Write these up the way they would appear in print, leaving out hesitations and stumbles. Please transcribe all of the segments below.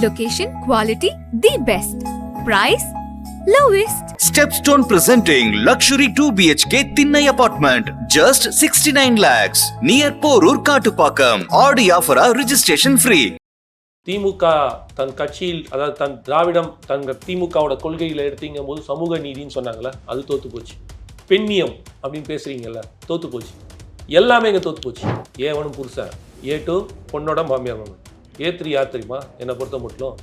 Location, quality, the best. Price, lowest. Stepstone presenting luxury 2 BHK Thinnai apartment, just 69 lakhs, near Porur Kattupakam. Audi offer registration free. திமுக தன் கட்சியில், அதாவது தன் திராவிடம் திமுகவோட கொள்கையில் எடுத்தீங்க போது சமூக நீதினு சொன்னாங்கல்ல, அது தோற்று போச்சு. பெண்ணியம் அப்படின்னு பேசுறீங்கல்ல, தோற்று போச்சு. எல்லாமே இங்கே தோற்று போச்சு. ஏ1 புருஷன், ஏ2 பொண்ணோட மாமியார் மாமன், ஏ3 யார் தெரியுமா? என்னை பொறுத்த மட்டும்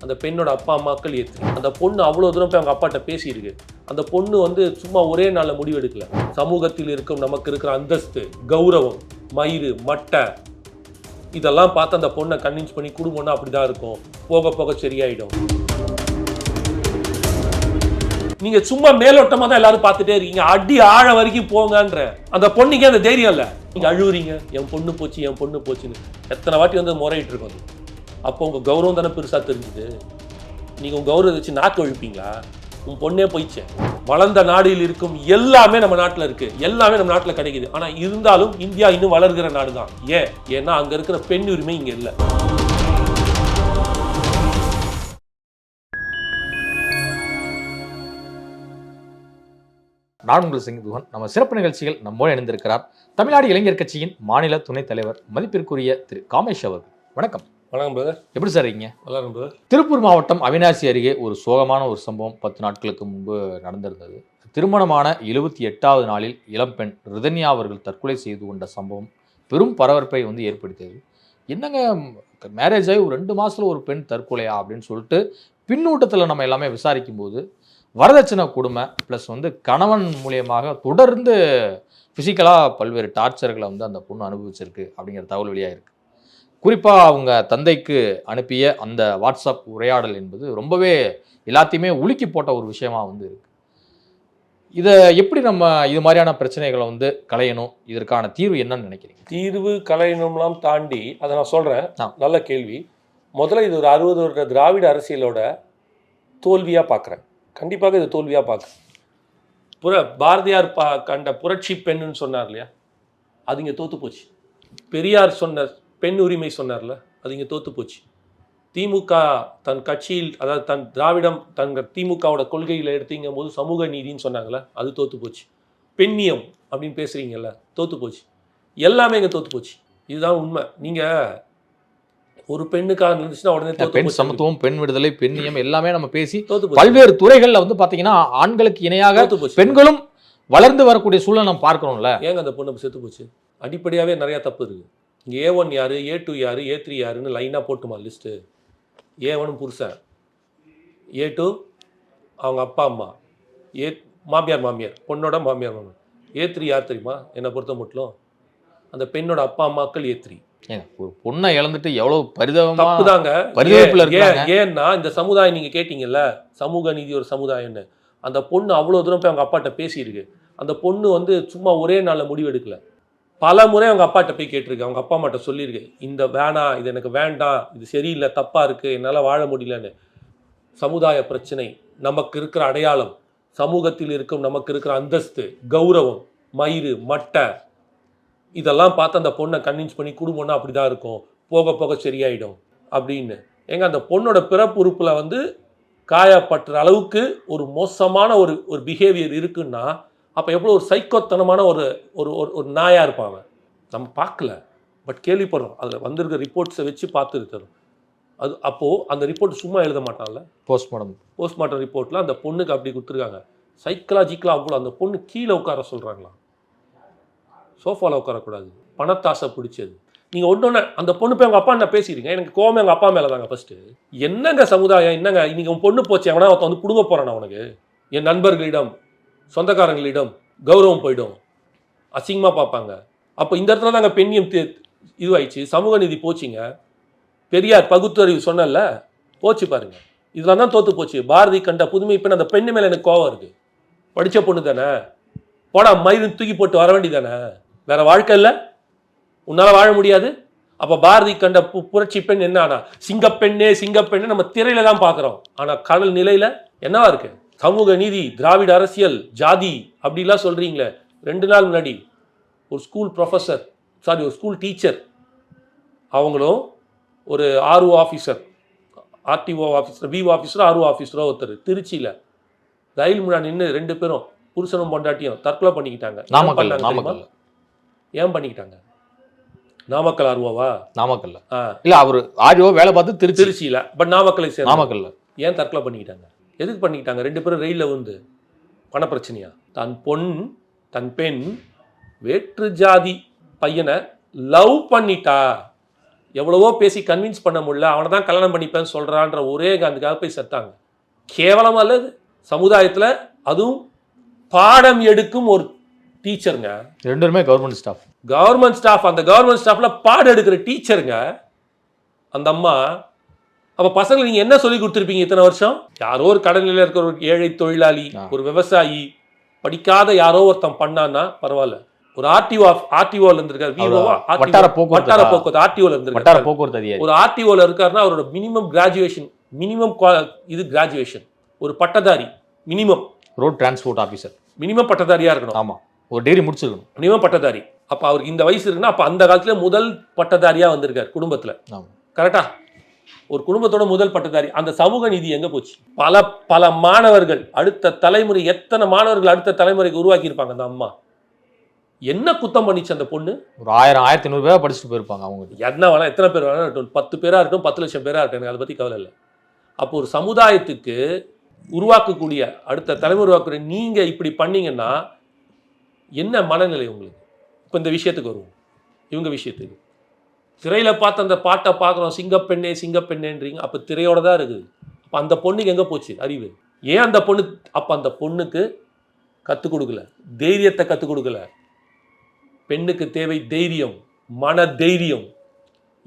அந்த பெண்ணோட அப்பா அம்மாக்கள் ஏ3. அந்த பொண்ணு அவ்வளோ தூரம் போய் அவங்க அப்பாட்ட பேசியிருக்கு. அந்த பொண்ணு சும்மா ஒரே நாளில் முடிவு எடுக்கல. சமூகத்தில் இருக்கும் நமக்கு இருக்கிற அந்தஸ்து, கௌரவம், மயிறு, மட்டை இதெல்லாம் பார்த்து அந்த பொண்ணை கன்வின்ஸ் பண்ணி குடும்பம்னா அப்படிதான் இருக்கும், போக போக சரியாயிடும். நீங்க சும்மா மேலோட்டமா தான் எல்லாரும் பார்த்துட்டே இருக்கீங்க. அடி ஆழ வரைக்கும் போங்கன்ற அந்த பொண்ணுக்கே அந்த தைரியம் இல்லை. நீங்க அழுவுறீங்க, என் பொண்ணு போச்சு என் பொண்ணு போச்சுன்னு. எத்தனை வாட்டி முறையிட்டு இருக்கோம். அப்போ உங்க கௌரவம் தானே பெருசா தெரிஞ்சுது. நீங்க உங்க கௌரவத்தை வச்சு நாக்கு ஒழிப்பீங்களா? உன் பொண்ணே போயிடுச்சு. வளர்ந்த நாடில் இருக்கும் எல்லாமே நம்ம நாட்டில் இருக்கு, எல்லாமே நம்ம நாட்டில் கிடைக்குது. ஆனா இருந்தாலும் இந்தியா இன்னும் வளர்கிற நாடு தான். ஏன்னா அங்க இருக்கிற பெண் உரிமை இங்க இல்லை. நான் உங்கள் சிங்குதுவன். நம்ம சிறப்பு நிகழ்ச்சிகள் நம்மோடு இணைந்திருக்கிறார் தமிழ்நாடு இளைஞர் கட்சியின் மாநில துணைத் தலைவர் மதிப்பிற்குரிய திரு காமேஷ் அவர்கள். வணக்கம். வணக்கம் பிரதர். எப்படி சார் இருக்கீங்க? நல்லா இருக்கும் பிரதர். திருப்பூர் மாவட்டம் அவினாசி அருகே ஒரு சோகமான ஒரு சம்பவம் 10 நாட்களுக்கு முன்பு நடந்திருந்தது. திருமணமான 78வது நாளில் இளம்பெண் ரிதன்யா அவர்கள் தற்கொலை செய்து கொண்ட சம்பவம் பெரும் பரபரப்பை ஏற்படுத்தியது. என்னங்க, மேரேஜ் ஆகி ஒரு 2 மாதத்தில் ஒரு பெண் தற்கொலையா அப்படின்னு சொல்லிட்டு பின்னூட்டத்தில் நம்ம எல்லாமே விசாரிக்கும் போது வரதட்சணை கொடுமை ப்ளஸ் கணவன் மூலியமாக தொடர்ந்து ஃபிசிக்கலாக பல்வேறு டார்ச்சர்களை அந்த பொண்ணு அனுபவிச்சிருக்கு அப்படிங்கிற தகவல் வெளியாக இருக்குது. குறிப்பாக அவங்க தந்தைக்கு அனுப்பிய அந்த வாட்ஸ்அப் உரையாடல் என்பது ரொம்பவே எல்லாத்தையுமே உலுக்கி போட்ட ஒரு விஷயமா இருக்குது. இதை எப்படி நம்ம இது மாதிரியான பிரச்சனைகளை களையணும், இதற்கான தீர்வு என்னன்னு நினைக்கிறீங்க? தீர்வு களையணும்லாம் தாண்டி அதை நான் சொல்கிறேன். நல்ல கேள்வி. முதல்ல இது ஒரு 60 வருட திராவிட அரசியலோட தோல்வியாக பார்க்குறேன். கண்டிப்பாக இது தோல்வியாக பார்க்குறேன். பாரதியார் கண்ட புரட்சி பெண்ணுன்னு சொன்னார் இல்லையா, அது இங்கே தோற்று போச்சு. பெரியார் சொன்ன பெண் உரிமை சொன்னார்ல, அது இங்கே தோற்று போச்சு. திமுக தன் கட்சியில், அதாவது தன் திராவிடம் திமுகவோட கொள்கையில் எடுத்தீங்க போது சமூக நீதினு சொன்னாங்கல்ல, அது தோற்று போச்சு. பெண்ணியம் அப்படின்னு பேசுகிறீங்கல்ல, தோற்று போச்சு. எல்லாமே இங்கே தோற்று போச்சு. இதுதான் உண்மை. நீங்கள் ஒரு பெண்ணுக்காக இருந்துச்சுன்னா உடனே பெண் சமத்துவம், பெண் விடுதலை, பெண்ணியம் எல்லாமே நம்ம பேசி பல்வேறு துறைகள்ல பாத்தீங்கன்னா ஆண்களுக்கு இணையாக பெண்களும் வளர்ந்து வரக்கூடிய சூழலை நம்ம பார்க்கணும்ல. ஏங்க அந்த பொண்ணு செத்து போச்சு? அடிப்படையாவே நிறைய தப்பு இருக்கு. இங்க A1 யாரு, A2 யாரு, A3 யாருன்னு லைனா போட்டுமா லிஸ்ட். A1 புருஷன், A2 அவங்க அப்பா அம்மா, மாமியார் பொண்ணோட மாமியார் மாமன், A3 யார் தெரியுமா? என்னை பொறுத்த மட்டும் அந்த பெண்ணோட அப்பா அம்மாக்கள் A3. ஒரு பொண்ணை இழந்துட்டு எவ்வளவு பரிதாபதாங்க. ஏன்னா இந்த சமுதாயம் நீங்க கேட்டீங்கல்ல, சமூக நீதி ஒரு சமுதாயம்னு. அந்த பொண்ணு அவ்வளவு தூரம் போய் அவங்க அப்பாட்ட பேசியிருக்கு. அந்த பொண்ணு சும்மா ஒரே நாள்ல முடிவு எடுக்கல. பல முறை அவங்க அப்பாட்ட போய் கேட்டிருக்கு, அவங்க அப்பா அம்மாட்ட சொல்லியிருக்கு, இந்த வேணாம், இது எனக்கு வேண்டாம், இது சரியில்லை, தப்பா இருக்கு, என்னால் வாழ முடியலன்னு. சமுதாய பிரச்சனை, நமக்கு இருக்கிற அடையாளம், சமூகத்தில் இருக்கும் நமக்கு இருக்கிற அந்தஸ்து, கௌரவம், மயிறு, மட்டை இதெல்லாம் பார்த்து அந்த பொண்ணை கன்வின்ஸ் பண்ணி குடும்பம்னா அப்படிதான் இருக்கும், போக போக சரியாயிடும் அப்படின்னு. ஏங்க அந்த பொண்ணோட பிறப்பு உறுப்பில் காயப்பட்டுற அளவுக்கு ஒரு மோசமான ஒரு பிஹேவியர் இருக்குன்னா அப்போ எவ்வளோ ஒரு சைக்கோத்தனமான ஒரு நாயாக இருப்பாங்க. நம்ம பார்க்கல, பட் கேள்விப்படுறோம். அதில் வந்திருக்க ரிப்போர்ட்ஸை வச்சு பார்த்துட்டு தரும். அது அப்போது அந்த ரிப்போர்ட் சும்மா எழுத மாட்டாங்கல்ல, போஸ்ட்மார்ட்டம் ரிப்போர்ட்டில் அந்த பொண்ணுக்கு அப்படி கொடுத்துருக்காங்க. சைக்கலாஜிக்கலாக அவ்வளோ அந்த பொண்ணு கீழே உட்கார சொல்கிறாங்களாம், சோஃபாவில் உட்காரக்கூடாது, பணத்தாசை பிடிச்சது. நீங்கள் ஒன்று அந்த பொண்ணு போய் அவங்க அப்பா என்ன பேசிடுங்க. எனக்கு கோவமே எங்கள் அப்பா மேலே தாங்க ஃபஸ்ட்டு. என்னங்க சமுதாயம், என்னங்க இன்னைக்கு உன் பொண்ணு போச்சு, எவனா ஒருத்தன் கொடுக்க போகிறான் உனக்கு. என் நண்பர்களிடம், சொந்தக்காரங்களிடம் கௌரவம் போயிடும், அசிங்கமாக பார்ப்பாங்க. அப்போ இந்த இடத்துல தாங்க பெண்ணியம் இதுவாயிடுச்சு, சமூக நீதி போச்சுங்க. பெரியார் பகுத்தறிவு சொன்னல போச்சு பாருங்க. இதெல்லாம் தான் தோற்று போச்சு. பாரதி கண்ட புதுமை பெண், அந்த பெண்ணு மேலே எனக்கு கோவம் இருக்குது. படித்த பொண்ணு தானே, போடா மயிரும் தூக்கி போட்டு வர வேண்டியதானே, வேற வாழ்க்கை இல்லை, உன்னால் வாழ முடியாது. அப்போ பாரதி கண்ட புரட்சி பெண் என்ன ஆனா, சிங்கப்பெண்ணே நம்ம திரையில தான் பார்க்குறோம். ஆனால் கடல் நிலையில் என்னவா இருக்கு? சமூக நீதி, திராவிட அரசியல், ஜாதி அப்படிலாம் சொல்கிறீங்களே. 2 நாள் முன்னாடி ஒரு ஸ்கூல் டீச்சர் அவங்களும் ஒரு RO officer RTO officer, VO ஆஃபீஸரோ ஆர்ஓ ஆஃபீஸரோ ஒருத்தர் திருச்சியில் ரயில் முன்னாடி நின்று 2 பேரும் புருஷனும் பொண்டாட்டியும் தற்கொலை பண்ணிக்கிட்டாங்க. ஏன் பண்ணிக்கிட்டாங்க? நாமக்கல் ஆர்ஓவா? நாமக்கல்ல இல்ல, அவர் ஆர்ஓ வேலை பார்த்து திருச்சியில், பட் நாமக்கலை சேர்ந்து. நாமக்கல்ல ஏன் தற்கொலை பண்ணிக்கிட்டாங்க? எதுக்கு பண்ணிக்கிட்டாங்க? 2 பேரும் ரயிலில் வந்து பண பிரச்சனையா? தன் பெண் வேற்று ஜாதி பையனை லவ் பண்ணிட்டா, எவ்வளவோ பேசி கன்வின்ஸ் பண்ண முடியல, அவனை தான் கல்யாணம் பண்ணிப்பேன்னு சொல்கிறான்ற ஒரே காரணத்துக்காக போய் செத்தாங்க. கேவலமா அல்லது சமுதாயத்தில் அதுவும் பாடம் எடுக்கும் ஒரு டீச்சருங்க, 2 பேருமே கவர்மெண்ட் ஸ்டாஃப், அந்த கவர்மெண்ட் ஸ்டாஃப்ல பாடம் எடுக்கிற டீச்சருங்க அந்த அம்மா. அப்போ பசங்களுக்கு நீங்கள் என்ன சொல்லி கொடுத்துருப்பீங்க இத்தனை வருஷம்? யாரோ ஒரு கடலில் இருக்கிற ஒரு ஏழை தொழிலாளி, ஒரு விவசாயி, படிக்காத யாரோ ஒருத்தன் பண்ணான்னா பரவாயில்ல. ஒரு ஆர்டிஓல இருந்திருக்காரு, வட்டார போக்குவரத்து ஆர்டிஓல இருந்திருக்காரு. ஒரு ஆர்டிஓல இருக்காருன்னா அவரோட மினிமம் கிராஜுவேஷன், இது கிராஜுவேஷன், ஒரு பட்டதாரி, minimum road transport officer, minimum பட்டதாரியா இருக்கணும். ஆமா, ஒரு டிகிரி முடிச்சிருக்கணும், மினிமம் பட்டதாரி. அப்ப அவருக்கு இந்த வயசு இருக்குன்னா அப்ப அந்த காலத்துல முதல் பட்டதாரியா வந்திருக்காரு குடும்பத்துல. கரெக்டா? ஒரு குடும்பத்தோட முதல் பட்டதாரி. அந்த சமூக நீதி எங்க போச்சு? பல மாணவர்கள், அடுத்த தலைமுறை, எத்தனை மாணவர்கள் அடுத்த தலைமுறைக்கு உருவாக்கி இருப்பாங்க அந்த அம்மா. என்ன குத்தம் பண்ணிச்சு அந்த பொண்ணு? ஒரு 1000-1500 பேரா படிச்சுட்டு போயிருப்பாங்க. அவங்க என்ன வேணா, எத்தனை பேர் வேணா, 10 பேரா இருக்கட்டும், 10 லட்சம் பேரா இருக்கட்டும், அதை பத்தி கவலை இல்லை. அப்போ ஒரு சமுதாயத்துக்கு உருவாக்கக்கூடிய, அடுத்த தலைமுறை உருவாக்கக்கூடிய நீங்க இப்படி பண்ணீங்கன்னா என்ன மனநிலை உங்களுக்கு? இப்போ இந்த விஷயத்துக்கு வருவோம், இவங்க விஷயத்துக்கு. திரையில் பார்த்து அந்த பாட்டை பார்க்குறோம், சிங்கப்பெண்ணே சிங்கப்பெண்ணேன்றீங்க. அப்போ திரையோட தான் இருக்குது. அப்போ அந்த பொண்ணுக்கு எங்கே போச்சு அறிவு? ஏன் அந்த பொண்ணு அப்போ அந்த பொண்ணுக்கு கற்றுக் கொடுக்கல, தைரியத்தை கற்றுக் கொடுக்கல? பெண்ணுக்கு தேவை தைரியம், மன தைரியம்.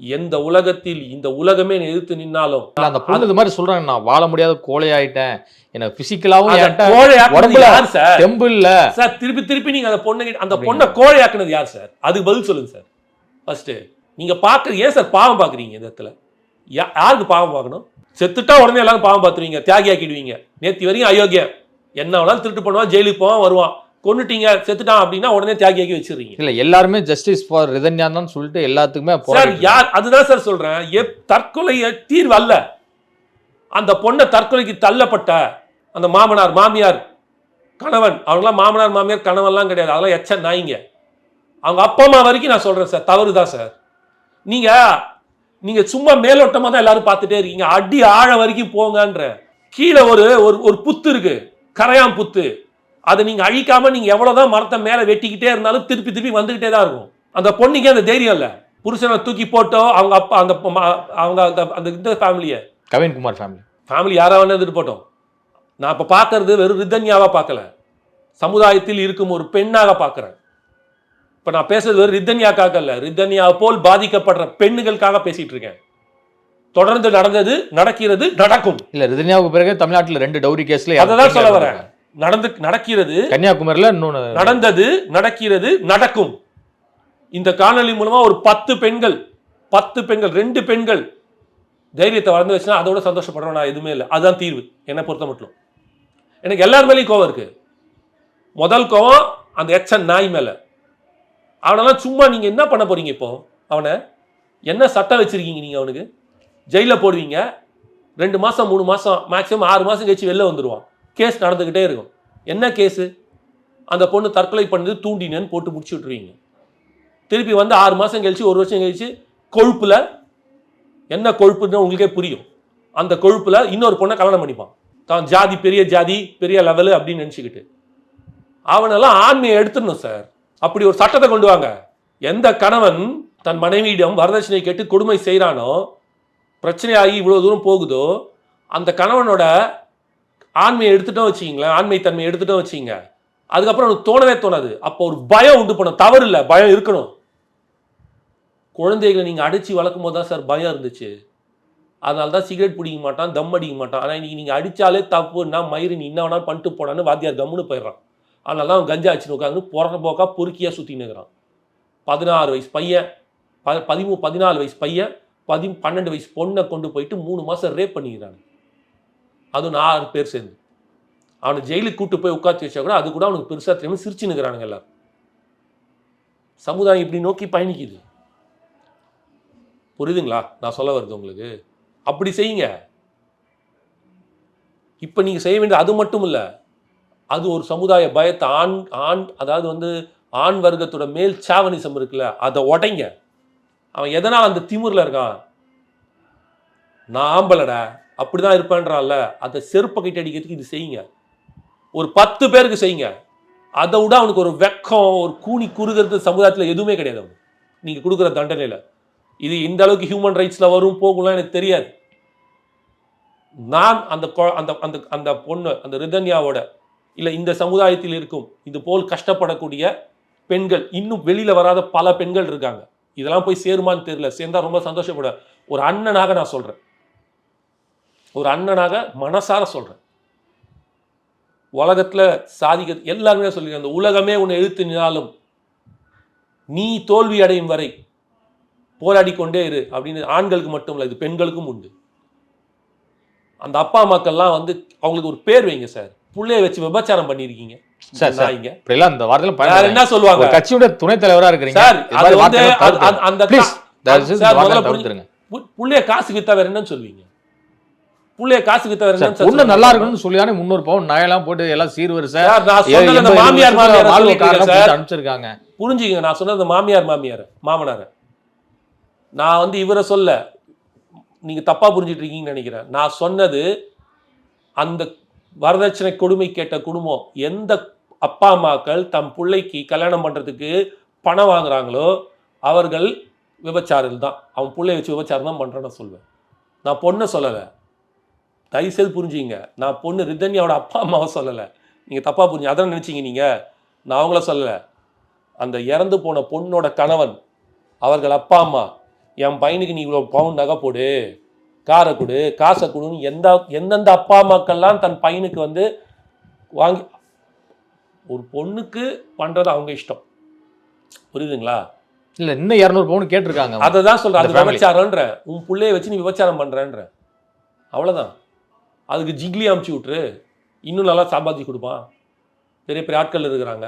எந்த உலகத்தில் இந்த உலகமே எதிர்த்து நின்னாலும் அந்த பொண்ணு இது மாதிரி சொல்றாங்க, நான் வாழ முடியாத கோழை ஆயிட்டேன், எனக்கு பிசிக்கலாவும் தெம்பு இல்ல சார். திருப்பி நீங்க அந்த பொண்ணை கோழையாக்குனது யார் சார்? அதுக்கு பதில் சொல்லுங்க சார். ஃபர்ஸ்ட் நீங்க பாக்குறது ஏன் சார் பாவம் பாக்குறீங்க? இந்த இடத்துல யாருக்கு பாவம் பார்க்கணும்? செத்துட்டா உடனே எல்லாரும் பாவம் பார்த்துருவீங்க, தியாகி ஆக்கிடுவீங்க. நேற்று வரைக்கும் அயோக்கியம், என்ன வேணாலும் திருட்டு பண்ணுவான், ஜெயிலுக்கு போவான், வருவான். கொண்டுட்டீங்க, செத்துட்டான் அப்படின்னா உடனே தியாகியாக்கி வச்சிருக்கீங்க. இல்ல, எல்லாருமே ஜஸ்டிஸ் ஃபார் ரிதன்யா தான் சொல்லிட்டு எல்லாத்துக்குமே சார் யார்? அதுதான் சார் சொல்றேன். தற்கொலை தீர்வு அல்ல. அந்த பொண்ணை தற்கொலைக்கு தள்ளப்பட்ட அந்த மாமனார், மாமியார், கணவன், அவங்களாம் மாமனார் மாமியார் கணவன்லாம் கிடையாது, அதெல்லாம் எச்ச நாய்ங்க. அவங்க அப்பா அம்மா வரைக்கும் நான் சொல்றேன் சார், தவறு தான் சார். நீங்க சும்மா மேலோட்டமா தான் எல்லாரும் பார்த்துட்டே இருக்கீங்க. அடி ஆழ வரைக்கும் போங்கன்ற. கீழே ஒரு புத்து இருக்கு, கரையான் புத்து. அதை நீங்க அழிக்காம நீங்க எவ்வளவுதான் மரத்தை மேல வெட்டிக்கிட்டே இருந்தாலும் திருப்பி வந்துகிட்டே தான் இருக்கும். அந்த பொண்ணுக்கு அந்த தைரியம் இல்ல. புருஷனை தூக்கி போட்டோ அவங்க அப்பா அந்த இந்த ஃபேமிலியை, கவின்குமார் ஃபேமிலி யாராவது இருந்துட்டு போட்டோம். நான் இப்ப பார்க்கறது வெறும் ரிதன்யாவா பார்க்கல, சமுதாயத்தில் இருக்கும் ஒரு பெண்ணாக பார்க்கிறேன். இப்ப நான் பேசுறது வெறும் ரிதன்யாக்காக இல்ல, ரிதன்யா போல் பாதிக்கப்படுற பெண்ணுகளுக்காக பேசிட்டு இருக்கேன். தொடர்ந்து நடந்தது, நடக்கிறது, நடக்கும். இல்ல, ரிதன்யாவுக்கு பிறகு தமிழ்நாட்டில் 2 டவுரி கேஸ்ல அதான் சொல்ல வரேன். நடக்கிறது, கன்னியாகுமரியில நடந்தது, நடக்கிறது, நடக்கும். இந்த காணொலி மூலமா ஒரு 10 பெண்கள் 2 பெண்கள் தைரியத்தை வளர்ந்து வச்சுன்னா அதோட சந்தோஷப்படுறோம். நான் எதுவுமே இல்லை. அதுதான் தீர்வு என்னை பொறுத்த மட்டும். எனக்கு எல்லார் மேலேயும் கோவம் இருக்கு. முதல் கோவம் அந்த எச்சன் நாய் மேல. அவனெல்லாம் சும்மா நீங்க என்ன பண்ண போறீங்க? இப்போ அவனை என்ன சட்டம் வச்சிருக்கீங்க? நீங்க அவனுக்கு ஜெயில போடுவீங்க. 2 மாசம் 3 மாசம் மேக்சிமம் 6 மாசம் கழிச்சு வெளில வந்துடுவான். கேஸ் நடந்துகிட்டே இருக்கும். என்ன கேஸு? அந்த பொண்ணு தற்கொலை பண்ணது தூண்டினேன்னு போட்டு முடிச்சு விட்டுருவீங்க. திருப்பி வந்து 6 மாசம் கழிச்சு 1 வருஷம் கழிச்சு கொழுப்புல, என்ன கொழுப்புன்னு உங்களுக்கே புரியும், அந்த கொழுப்புல இன்னொரு பொண்ணை கல்யாணம் பண்ணிப்பான். தான் ஜாதி, பெரிய ஜாதி, பெரிய லெவலு அப்படின்னு நினச்சிக்கிட்டு. அவனெல்லாம் ஆண்மையை எடுத்துடணும் சார். அப்படி ஒரு சட்டத்தை கொண்டு வாங்க. எந்த கணவன் தன் மனைவியிடம் வரதட்சணை கேட்டு கொடுமை செய்கிறானோ, பிரச்சனையாகி இவ்வளோ தூரம் போகுதோ, அந்த கணவனோட ஆண்மையை எடுத்துட்டோம் வச்சிங்களேன், ஆண்மை தன்மையை எடுத்துட்டோம் வச்சிங்க, அதுக்கப்புறம் அவனுக்கு தோணவே தோணாது. அப்போ ஒரு பயம் உண்டு பண்ணும். தவறு இல்லை, பயம் இருக்கணும். குழந்தைகளை நீங்கள் அடித்து வளர்க்கும் போது தான் சார் பயம் இருந்துச்சு. அதனால தான் சிகரெட் பிடிக்க மாட்டான், தம் அடிக்க மாட்டான். ஆனால் இன்னைக்கு நீங்கள் அடித்தாலே தப்புன்னா மயிறு நீ என்ன வேணாலும் பண்ணிட்டு போனான்னு வாத்தியார் கம்முன்னு போயிடுறான். அதனால தான் அவன் கஞ்சா அடிச்சுன்னு உட்காந்து போகிற போக்கா பொறுக்கியாக சுற்றின்னு இருக்கிறான். 16 வயசு பையன், 14 வயசு பையன் 12 வயசு பொண்ணை கொண்டு போயிட்டு 3 மாதம் ரேப் பண்ணிக்கிறாங்க. அதுவும் 4 பேர் சேர்ந்து அவனை ஜெயிலுக்கு கூட்டு போய் உட்காந்து வச்சா கூட அது கூட அவனுக்கு பெருசாக தெரியாமல் சிரிச்சு நிற்கிறானுங்க எல்லாரும். சமுதாயம் இப்படி நோக்கி பயணிக்குது. புரியுதுங்களா நான் சொல்ல வருது உங்களுக்கு? அப்படி செய்யுங்க. இப்போ நீங்கள் செய்ய வேண்டிய அது மட்டும் இல்லை, அது ஒரு சமுதாய பயத்தை அதாவது வந்து ஆண் வர்க்கத்தோட மேல் சாவனிசம் இருக்குல்ல, அதை உடைங்க. அவன் எதனால் அந்த திமிரில் இருக்கான், நான் ஆம்பளடா அப்படிதான் இருப்பேன்றான்ல, அதை செருப்பை கிட்ட அடிக்கிறதுக்கு இது செய்யுங்க. ஒரு 10 பேருக்கு செய்யுங்க. அதை விட அவனுக்கு ஒரு வெக்கம், ஒரு கூனி குறுகிறது சமுதாயத்தில் எதுவுமே கிடையாது அவனுக்கு நீங்கள் கொடுக்குற தண்டனையில். இது இந்த அளவுக்கு ஹியூமன் ரைட்ஸில் வரும் போகலாம் எனக்கு தெரியாது. நான் அந்த அந்த அந்த பொண்ணு, அந்த ரிதன்யாவோட இல்லை இந்த சமுதாயத்தில் இருக்கும் இது போல் கஷ்டப்படக்கூடிய பெண்கள், இன்னும் வெளியில் வராத பல பெண்கள் இருக்காங்க. இதெல்லாம் போய் சேருமான்னு தெரியல. சேர்ந்தா ரொம்ப சந்தோஷப்பட. ஒரு அண்ணனாக நான் சொல்கிறேன், ஒரு அண்ணனாக மனசார சொல்கிறேன். உலகத்தில் சாதிக்க எல்லாருமே சொல்லியிருக்கேன், அந்த உலகமே உன்னை எழுத்து நின்னாலும் நீ தோல்வி அடையும் வரை போராடி கொண்டே இரு அப்படின்னு. ஆண்களுக்கு மட்டும் இல்லை, இது பெண்களுக்கும் உண்டு. அந்த அப்பா அம்மாக்கள்லாம் வந்து அவங்களுக்கு ஒரு பேர் வைங்க சார். புள்ளைய வச்சு விபச்சாரம் பண்ணியிருக்கீங்க சார். இந்த வார்த்தையில என்ன சொல்லுவாங்க, கட்சியோட துணைத் தலைவரா இருக்கிறீங்க சார். அது வந்து அந்த தவிர்த்துருங்க. புள்ளைய காசு வித்தா வேற என்னன்னு சொல்லுவீங்க? புள்ளைய காசு வித்தா வேற என்ன? பொண்ணு நல்லா இருக்குன்னு சொல்லிதானே 300 பவுன் நகையெல்லாம் போட்டு எல்லாம் சீர்வரிசை மாமியார் அனுப்பிச்சிருக்காங்க. புரிஞ்சுங்க, நான் சொன்னது மாமியார் மாமனார. நான் வந்து இவரை சொல்ல, நீங்க தப்பா புரிஞ்சுட்டு இருக்கீங்கன்னு நினைக்கிறேன். நான் சொன்னது அந்த வரதட்சணை கொடுமை கேட்ட குடும்பம், எந்த அப்பா அம்மாக்கள் தம் பிள்ளைக்கு கல்யாணம் பண்றதுக்கு பணம் வாங்குறாங்களோ அவர்கள் விபச்சாரம் தான். அவன் பிள்ளை வச்சு விபச்சாரம் தான் பண்றேன்னு சொல்வேன். நான் பொண்ணை சொல்லலை, தயவுசெய்து புரிஞ்சுங்க. நான் பொண்ணு ரிதன்யாவோட அப்பா அம்மாவை சொல்லலை, நீங்கள் தப்பாக புரிஞ்சு அதான் நினச்சிங்க நீங்கள். நான் அவங்கள சொல்லலை, அந்த இறந்து போன பொண்ணோட கணவன், அவர்கள் அப்பா அம்மா, என் பையனுக்கு நீ இவ்வளோ பவுன் நகை போடு, காரை கொடு, காசை கொடுன்னு எந்தெந்த அப்பா அம்மாக்கள்லாம் தன் பையனுக்கு வந்து வாங்கி, ஒரு பொண்ணுக்கு பண்ணுறது அவங்க இஷ்டம், புரியுதுங்களா? இல்லை, இன்னும் 200 பவுன் கேட்டிருக்காங்க. அதை தான் சொல்கிறேன், அது விபச்சாரன்ற. உன் பிள்ளைய வச்சு நீ விபச்சாரம் பண்ணுறேன்ற, அவ்வளோதான். அதுக்கு ஜிக்லி அமுச்சு விட்டுரு, இன்னும் நல்லா சம்பாதிச்சு கொடுப்பான். பெரிய பெரிய ஆட்கள் இருக்கிறாங்க.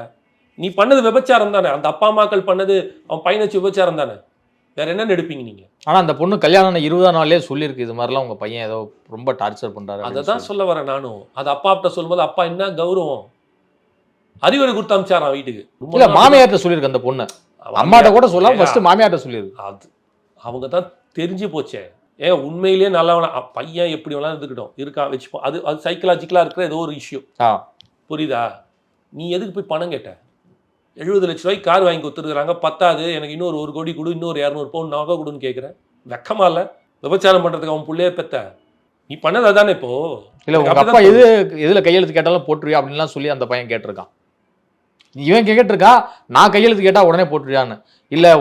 நீ பண்ணது விபச்சாரம் தானே, அந்த அப்பா அம்மாக்கள் பண்ணது அவன் பையனை வச்சு விபச்சாரம் தானே, வேற என்ன எடுப்பீங்க நீங்க? ஆனால் அந்த பொண்ணு கல்யாணம் 20ஆம் நாள்லேயே சொல்லியிருக்கு, இது மாதிரிலாம் உங்கள் பையன் ஏதோ ரொம்ப டார்ச்சர் பண்ணுறாரு. அதை தான் சொல்ல வரேன் நானும். அது அப்பாட்ட சொல்லும்போது அப்பா என்ன கௌரவம், அறிவுரை கொடுத்து அமிச்சாரான் வீட்டுக்கு. இல்லை, மாமியார்ட்ட சொல்லியிருக்கு அந்த பொண்ணு, அம்மாட்ட கூட சொல்லாம ஃபர்ஸ்ட் மாமியார்ட்ட சொல்லியிருக்கு. அது அவங்க தான் தெரிஞ்சு போச்சே. ஏன் உண்மையிலேயே நல்லவனா பையன் எப்படி வேணாலும் இருந்துக்கிட்டோம், இருக்கா வச்சுப்போம். அது அது சைக்கலாஜிக்கலாக இருக்கிற ஏதோ ஒரு இஷ்யூ, புரியுதா? நீ எதுக்கு போய் பணம் கேட்ட? 70 லட்ச ரூபாய்க்கு கார் வாங்கி கொடுத்துருக்குறாங்க, பத்தாது எனக்கு இன்னொரு 1 கோடி கொடு, இன்னொரு 200 பவுன் நகை கொடுன்னு கேட்குறேன். வெக்கமா இல்லை? விபச்சாரம் பண்ணுறதுக்கு அவன் பிள்ளையே பெத்த நீ பண்ணது அதானே. இப்போ இல்லை, உங்க அப்பா எதில் கையெழுத்து கேட்டாலும் போட்டுருவியா அப்படின்லாம் சொல்லி அந்த பையன் கேட்டிருக்கான். இவன் கேட்டிருக்கா, நான் கையெழுத்து கேட்டால் உடனே போட்டுருவியான்னு. இல்லை,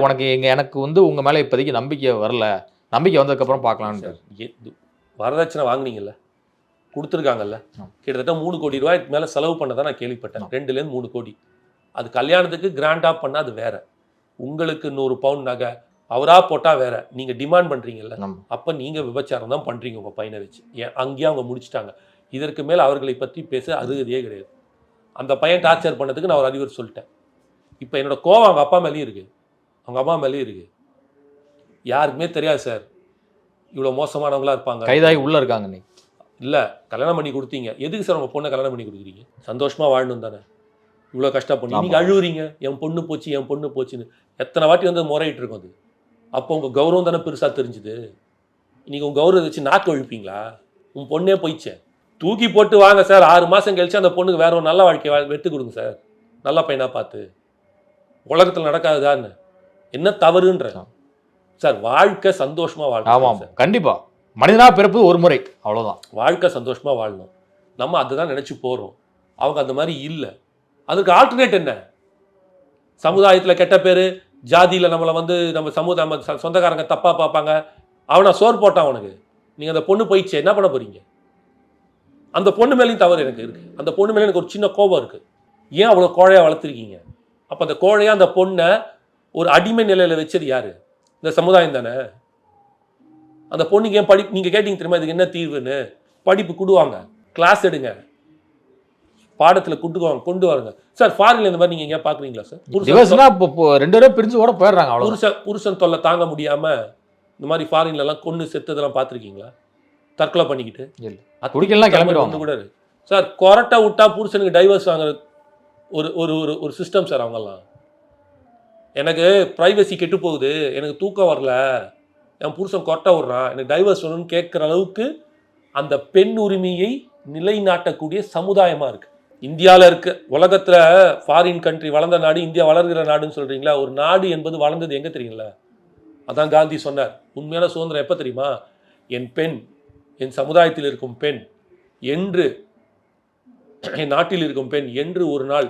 எனக்கு வந்து உங்கள் மேலே இப்போதைக்கு நம்பிக்கை வரல, நம்பிக்கை வந்ததுக்கப்புறம் பார்க்கலான்னு. வரதட்சணை வாங்கினீங்கல்ல, கொடுத்துருக்காங்கல்ல, கிட்டத்தட்ட 3 கோடி ரூபாய்க்கு மேலே செலவு பண்ணதான் நான் கேள்விப்பட்டேன். 2லேருந்து 3 கோடி. அது கல்யாணத்துக்கு கிராண்டாக பண்ணால் அது வேற. உங்களுக்கு 100 பவுன் நகை அவராக போட்டால் வேற. நீங்கள் டிமாண்ட் பண்ணுறீங்கல்ல, அப்போ நீங்கள் விபச்சாரம் தான் பண்ணுறீங்க உங்கள் பையனை வச்சு. ஏன் அங்கேயே அவங்க முடிச்சிட்டாங்க. இதற்கு மேலே அவர்களை பற்றி பேச அருகதையே கிடையாது. அந்த பையன் டார்ச்சர் பண்ணதுக்கு நான் ஒரு அறிவுரை சொல்லிட்டேன். இப்போ என்னோட கோவம் அவங்க அப்பா மேலேயும் இருக்குது, அவங்க அம்மா மேலேயும் இருக்குது. யாருக்குமே தெரியாது சார் இவ்வளோ மோசமானவங்களா இருப்பாங்க. கைதாகி உள்ளே இருக்காங்க. நீ இல்லை, கல்யாணம் பண்ணி கொடுத்தீங்க, எதுக்கு சார் உங்கள் பொண்ணை கல்யாணம் பண்ணி கொடுக்குறீங்க? சந்தோஷமாக வாழணும் தானே, இவ்வளோ கஷ்டப்பண்ணி நீங்கள் அழுவுறீங்க, என் பொண்ணு போச்சு என் பொண்ணு போச்சுன்னு. எத்தனை வாட்டி வந்து முறையிட்டு இருக்கும் அது. அப்போ உங்கள் கௌரவம் தானே பெருசாக தெரிஞ்சுது. இன்றைக்கி உங்கள் கௌரவத்தை வச்சு நாக்கு ஒழிப்பீங்களா? உன் பொண்ணே போயிடுச்சே, தூக்கி போட்டு வாங்க சார். 6 மாதம் கழிச்சு அந்த பொண்ணுக்கு வேற ஒரு நல்ல வாழ்க்கையை வெட்டு கொடுங்க சார், நல்ல பையனாக பார்த்து. உலகத்தில் நடக்காதுதான்னு என்ன தவறுன்ற சார்? வாழ்க்கை சந்தோஷமாக வாழணும். ஆமாம், கண்டிப்பாக. மனிதனாக பிறப்பு ஒரு முறை, அவ்வளோதான். வாழ்க்கை சந்தோஷமாக வாழணும், நம்ம அதை தான் நினச்சி போகிறோம். அவங்க அந்த மாதிரி இல்லை. அதுக்கு ஆல்டர்னேட் என்ன? சமுதாயத்தில் கெட்ட பேர், ஜாதியில் நம்மளை வந்து நம்ம சொந்தக்காரங்க தப்பாக பார்ப்பாங்க. அவனை சோறு போட்டான் அவனுக்கு, நீங்கள் அந்த பொண்ணு போயிடுச்சு, என்ன பண்ண போகிறீங்க? அந்த பொண்ணு மேலேயும் தவறு எனக்கு இருக்குது. அந்த பொண்ணு மேலே எனக்கு ஒரு சின்ன கோபம் இருக்குது. ஏன் அவ்வளோ கோழையாக வளர்த்துருக்கீங்க? அப்போ அந்த கோழையாக அந்த பொண்ணை ஒரு அடிமை நிலையில் வச்சது யார்? இந்த சமுதாயம் தானே. அந்த பொண்ணுக்கு ஏன் நீங்கள் கேட்டீங்க தெரியுமா, இதுக்கு என்ன தீர்வுன்னு? படிப்பு கொடுவாங்க, கிளாஸ் எடுங்க, பாடத்தில் கொண்டு வாருங்க சார். ஃபாரின்ல இந்த மாதிரி நீங்கள் எங்கேயா பார்க்குறீங்களா சார்? 2 பேரும் பிரிஞ்சு கூட போயிடுறாங்க. புருஷன் தொல்லை தாங்க முடியாமல் இந்த மாதிரி ஃபாரின்லலாம் கொண்டு செத்ததெல்லாம் பார்த்துருக்கீங்களா? தற்கொலை பண்ணிக்கிட்டு குடிக்கலாம் கிளம்பிடுவாங்க கூட சார். கொரட்டை விட்டா புருஷனுக்கு டைவர்ஸ் வாங்குற ஒரு ஒரு ஒரு சிஸ்டம் சார் அவங்கெல்லாம். எனக்கு ப்ரைவசி கெட்டு போகுது, எனக்கு தூக்கம் வரல, என் புருஷன் கொரட்டை விடுறான், எனக்கு டைவர்ஸ் வேணும்னு கேட்குற அளவுக்கு அந்த பெண் உரிமையை நிலைநாட்டக்கூடிய சமுதாயமாக இருக்குது இந்தியாவில் இருக்குது. உலகத்தில் ஃபாரின் கண்ட்ரி வளர்ந்த நாடு, இந்தியா வளர்கிற நாடுன்னு சொல்கிறீங்களா? ஒரு நாடு என்பது வளர்ந்தது எங்கே தெரியுங்களா? அதான் காந்தி சொன்னார், உண்மையான சுதந்திரம் எப்போ தெரியுமா? என் பெண், என் சமுதாயத்தில் இருக்கும் பெண் என்று, என் நாட்டில் இருக்கும் பெண் என்று ஒரு நாள்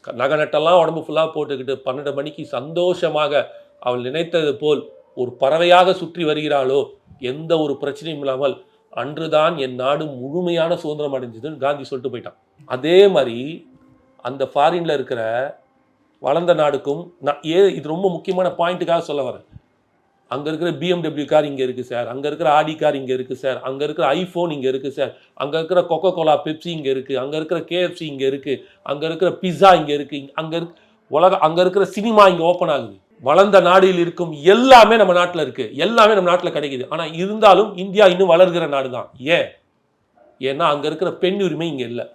நகநட்டெல்லாம் உடம்பு ஃபுல்லாக போட்டுக்கிட்டு 12 மணிக்கு சந்தோஷமாக அவள் நினைத்தது போல் ஒரு பறவையாக சுற்றி வருகிறாளோ, எந்த ஒரு பிரச்சனையும் இல்லாமல், அன்றுதான் என் நாடு முழுமையான சுதந்திரம் அடைஞ்சதுன்னு காந்தி சொல்லிட்டு போயிட்டான். அதே மாதிரி அந்த ஃபாரின்ல இருக்கிற வளர்ந்த நாடுக்கும் இது ரொம்ப முக்கியமான பாயிண்ட்டுக்காக சொல்ல வரேன். அங்கே இருக்கிற BMW கார் இங்கே இருக்குது சார், அங்கே இருக்கிற ஆடி கார் இங்கே இருக்குது சார், அங்கே இருக்கிற ஐஃபோன் இங்கே இருக்குது சார், அங்கே இருக்கிற கொக்கோ கோலா பெப்சி இங்கே இருக்குது, அங்கே இருக்கிற KFC இங்கே இருக்குது, அங்கே இருக்கிற பிஸா இங்கே இருக்குது, அங்கே இருக்கிற சினிமா இங்கே ஓப்பன் ஆகுது. வளர்ந்த நாடில் இருக்கும் எல்லாமே நம்ம நாட்டில் இருக்குது, எல்லாமே நம்ம நாட்டில் கிடைக்குது. ஆனால் இருந்தாலும் இந்தியா இன்னும் வளர்கிற நாடு தான். ஏன்னா அங்கே இருக்கிற பெண் உரிமை இங்கே இல்லை.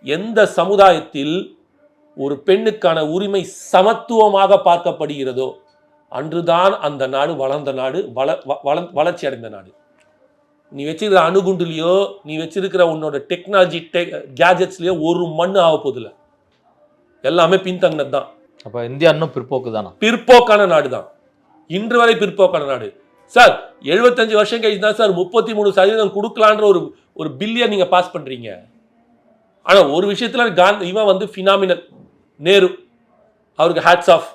எந்த சமுதாயத்தில் ஒரு பெண்ணுக்கான உரிமை சமத்துவமாக பார்க்கப்படுகிறதோ அன்றுதான் அந்த நாடு வளர்ந்த நாடு, வளர்ச்சி அடைந்த நாடு. நீ வச்சிருக்கிற அணுகுண்டுலையோ, நீ வச்சிருக்கிற உன்னோட டெக்னாலஜி கேஜெட்ஸ்லையோ ஒரு மண் ஆக போதில்லை, எல்லாமே பின்தங்கினது தான். அப்போ இந்தியா இன்னும் பிற்போக்கு தானா? பிற்போக்கான நாடு தான், இன்று வரை பிற்போக்கான நாடு சார். 75 வருஷம் கழிச்சு தான் சார் 33% கொடுக்கலான்ற ஒரு பில்லியன் நீங்க பாஸ் பண்றீங்க. ஆனா ஒரு விஷயத்துல காந்தி இவன் வந்து ஃபினாமினல், நேரு, அவருக்கு ஹேட்ஸ் ஆஃப்.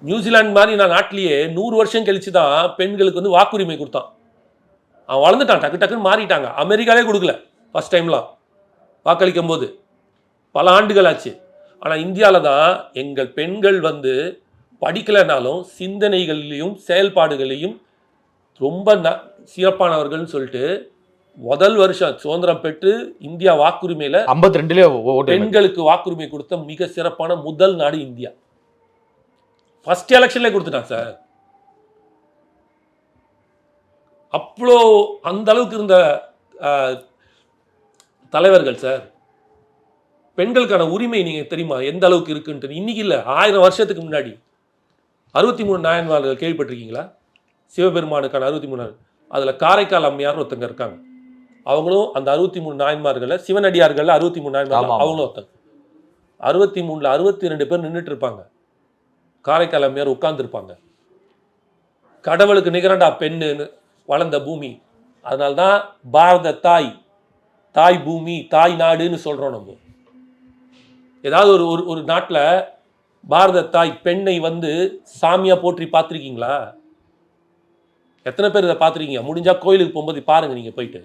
நியூசிலாந்து மாதிரி நான் நாட்டிலேயே 100 வருஷம் கழிச்சு தான் பெண்களுக்கு வந்து வாக்குரிமை கொடுத்தான். அவன் வளர்ந்துட்டான், டக்கு டக்குன்னு மாறிட்டாங்க. அமெரிக்காவே கொடுக்கல ஃபர்ஸ்ட் டைம்லாம் வாக்களிக்கும் போது, பல ஆண்டுகள் ஆச்சு. ஆனால் இந்தியாவில் தான் எங்கள் பெண்கள் வந்து படிக்கலைனாலும் சிந்தனைகளையும் செயல்பாடுகளையும் ரொம்ப சிறப்பானவர்கள்னு சொல்லிட்டு முதல் வருஷம் சுதந்திரம் பெற்று இந்தியா வாக்குரிமையில் 52 பெண்களுக்கு வாக்குரிமை கொடுத்த மிக சிறப்பான முதல் நாடு இந்தியா. ஃபர்ஸ்ட் எலெக்ஷன்ல கொடுத்துட்டான் சார். அவ்வளோ அந்த அளவுக்கு இருந்த தலைவர்கள் சார். பெண்களுக்கான உரிமை நீங்க தெரியுமா எந்த அளவுக்கு இருக்குன்ட்டு? இன்னைக்கு இல்லை, 1000 வருஷத்துக்கு முன்னாடி 63 நாயன்மார்கள் கேள்விப்பட்டிருக்கீங்களா? சிவபெருமானுக்கான 63. அதில் காரைக்கால் அம்மையார் ஒருத்தங்க இருக்காங்க. அவங்களும் அந்த 63 நாயன்மார்கள், சிவனடியார்கள் 63 நாயன்மார்கள், அவங்களும் ஒருத்தங்க. 63ல் 62 பேர் நின்றுட்டு இருப்பாங்க. காரைக்கால் அம்மையார் உட்கார்ந்துருப்பாங்க. கடவுளுக்கு நிகரண்டா பெண்ணுன்னு வளர்ந்த பூமி. அதனால்தான் பாரத தாய், தாய் பூமி, தாய் நாடுன்னு சொல்றோம். நம்ம ஏதாவது ஒரு நாட்டில் பாரத தாய் பெண்ணை வந்து சாமியா போற்றி பார்த்துருக்கீங்களா? எத்தனை பேர் இதை பார்த்துருக்கீங்க? முடிஞ்சா கோயிலுக்கு போகும்போது பாருங்க, நீங்க போயிட்டு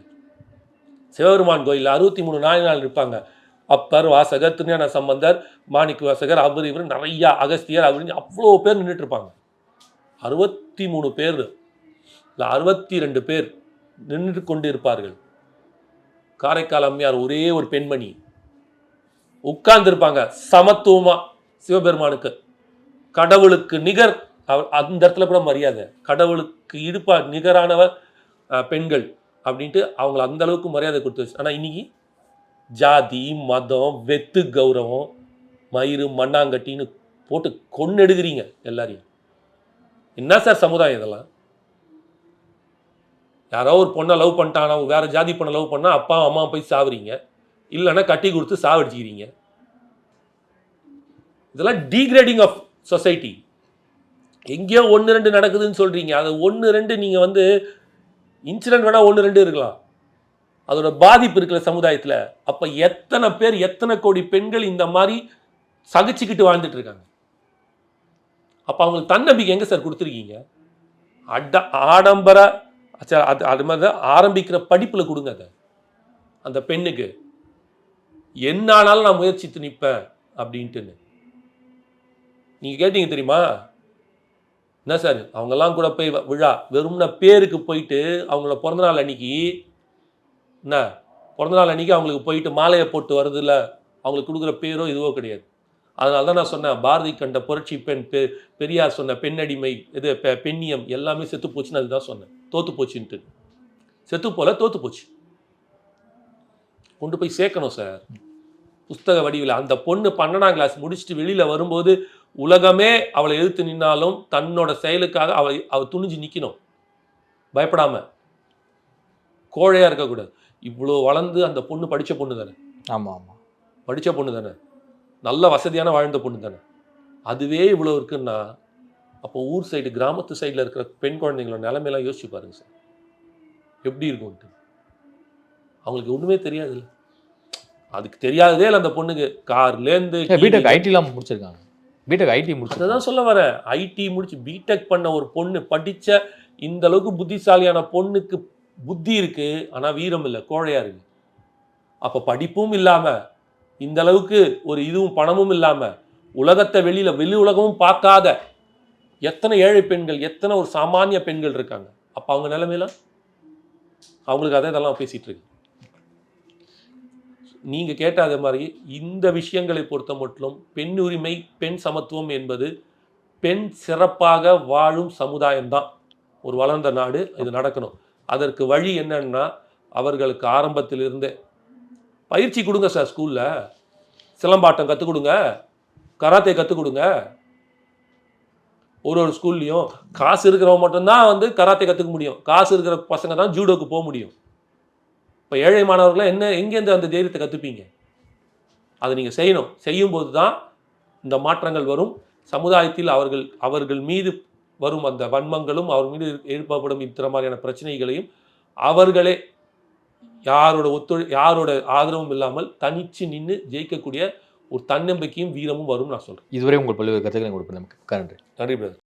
சிவபெருமான் கோயிலில் 63 நாயன்மார்கள் இருப்பாங்க. அப்பர், வாசகர், திருஞான சம்பந்தர், மாணிக்க வாசகர், அவர் இவர் நிறைய, அகஸ்தியர் அப்படின்னு அவ்வளோ பேர் நின்றுட்டு இருப்பாங்க. 63 பேர் இல்லை 62 பேர் நின்று கொண்டு இருப்பார்கள். காரைக்கால் அம்மையார் ஒரே ஒரு பெண்மணி உட்கார்ந்து இருப்பாங்க சமத்துவமா. சிவபெருமானுக்கு கடவுளுக்கு நிகர், அந்த இடத்துல கூட மரியாதை. கடவுளுக்கு இடுப்பா நிகரானவர் பெண்கள் அப்படின்ட்டு அவங்களை அந்த அளவுக்கு மரியாதை கொடுத்து வச்சு. ஆனால் இன்னைக்கு ஜாதி, மதம், வெத்து, கௌரவம், மயிறு, மண்ணாங்கட்டின்னு போட்டு கொன்னெடுக்கிறீங்க எல்லாரையும். என்ன சார் சமுதாயம் இதெல்லாம்? யாரோ ஒரு பொண்ணை லவ் பண்ணிட்டானா, வேற ஜாதி பொண்ணை லவ் பண்ணா அப்பா அம்மா போய் சாவுறீங்க, இல்லைன்னா கட்டி கொடுத்து சாவடிச்சிக்கிறீங்க. இதெல்லாம் டீக்ரேடிங் ஆஃப் சொசைட்டி. எங்கேயோ 1-2 நடக்குதுன்னு சொல்றீங்க. அது 1-2 நீங்க வந்து இன்சிடென்ட் வேணா 1-2 இருக்கலாம், அதோட பாதிப்பு இருக்கிற சமுதாயத்தில். அப்ப எத்தனை பேர், எத்தனை கோடி பெண்கள் இந்த மாதிரி சகிச்சுக்கிட்டு வாழ்ந்துட்டு இருக்காங்க. அப்ப அவங்களுக்கு தன்னம்பிக்கை எங்க சார் கொடுத்துருக்கீங்க? ஆடம்பர அது மாதிரி ஆரம்பிக்கிற படிப்புல கொடுங்க. அதை அந்த பெண்ணுக்கு என்னானாலும் நான் முயற்சித்து நிற்பேன் அப்படின்ட்டுன்னு நீங்க கேட்டீங்க தெரியுமா? என்ன சார் அவங்கெல்லாம் கூட போய் விழா வெறும்னா பேருக்கு போயிட்டு அவங்கள பிறந்தநாள் அன்னைக்கு என்ன பிறந்தநாள் அன்னைக்கு அவங்களுக்கு போயிட்டு மாலையை போட்டு வருதுல்ல, அவங்களுக்கு கொடுக்குற பேரோ இதுவோ கிடையாது. அதனால தான் நான் சொன்னேன், பாரதி கண்ட புரட்சி பெண், பெரியார் சொன்ன பெண்ணடிமை, இது பெண்ணியம் எல்லாமே செத்து போச்சுன்னு அதுதான் சொன்னேன், தோத்து போச்சுன்ட்டு. செத்து போல தோத்து போச்சு. கொண்டு போய் சேர்க்கணும் சார் புஸ்தக வடிவில். அந்த பொண்ணு 12ஆம் கிளாஸ் முடிச்சுட்டு வெளியில் வரும்போது உலகமே அவளை எதிர்த்து நின்னாலும் தன்னோட செயலுக்காக அவ துணிஞ்சு நிற்கணும், பயப்படாம, கோழையாக இருக்கக்கூடாது. இவ்வளோ வளர்ந்து அந்த பொண்ணு படித்த பொண்ணு தானே. ஆமாம் ஆமாம், படித்த பொண்ணு தானே, நல்ல வசதியான வாழ்ந்த பொண்ணு தானே. அதுவே இவ்வளோ இருக்குன்னா அப்போ ஊர் சைடு கிராமத்து சைடில் இருக்கிற பெண் குழந்தைங்களோட நிலைமையெல்லாம் யோசிச்சு பாருங்க சார், எப்படி இருக்கும்ட்டு. அவங்களுக்கு ஒன்றுமே தெரியாதுல்ல, அதுக்கு தெரியாததே இல்லை அந்த பொண்ணுக்கு. கார்லேருந்து பிடெக் ஐடிலாம் முடிச்சிருக்காங்க, பிடெக் ஐடி முடிச்சு. அதான் சொல்ல வரேன், ஐடி முடிச்சு பிடெக் பண்ண ஒரு பொண்ணு, படித்த இந்த அளவுக்கு புத்திசாலியான பொண்ணுக்கு புத்தி இருக்கு, ஆனால் வீரம் இல்லை, கோழையா இருக்கு. அப்போ படிப்பும் இல்லாமல் இந்த அளவுக்கு ஒரு இதுவும் பணமும் இல்லாமல் உலகத்தை வெளி உலகமும் பார்க்காத எத்தனை ஏழை பெண்கள், எத்தனை ஒரு சாமானிய பெண்கள் இருக்காங்க. அப்போ அவங்க நிலைமையில அவங்களுக்கு அதே இதெல்லாம் பேசிட்டு இருக்கு. நீங்க கேட்ட அதே மாதிரி இந்த விஷயங்களை பொறுத்த மட்டும் பெண் உரிமை, பெண் சமத்துவம் என்பது பெண் சிறப்பாக வாழும் சமுதாயம்தான் ஒரு வளர்ந்த நாடு. இது நடக்கணும். அதற்கு வழி என்னன்னா அவர்களுக்கு ஆரம்பத்திலிருந்தே பயிற்சி கொடுங்க சார். ஸ்கூல்ல சிலம்பாட்டம் கற்றுக் கொடுங்க, கராத்தே கற்றுக் கொடுங்க. ஒரு ஸ்கூல்லையும் காசு இருக்கிறவங்க மட்டும்தான் கராத்தே கற்றுக்க முடியும், காசு இருக்கிற பசங்க தான் ஜூடோக்கு போக முடியும். இப்போ ஏழை மாணவர்கள்லாம் எங்கேருந்து அந்த தைரியத்தை கற்றுப்பீங்க? அதை நீங்கள் செய்யணும். செய்யும்போது தான் இந்த மாற்றங்கள் வரும். சமுதாயத்தில் அவர்கள் மீது வரும் அந்த வன்மங்களும் அவர் மீது எழுப்பப்படும் இத்தனை மாதிரியான பிரச்சனைகளையும் அவர்களே யாரோட ஆதரவும் இல்லாமல் தனிச்சு நின்று ஜெயிக்கக்கூடிய ஒரு தன்னம்பிக்கையும் வீரமும் வரும் நான் சொல்கிறேன். இதுவரை உங்கள் பல்வேறு கருத்துக்களை கொடுப்பேன். நமக்கு நன்றி. நன்றி பிரதர்.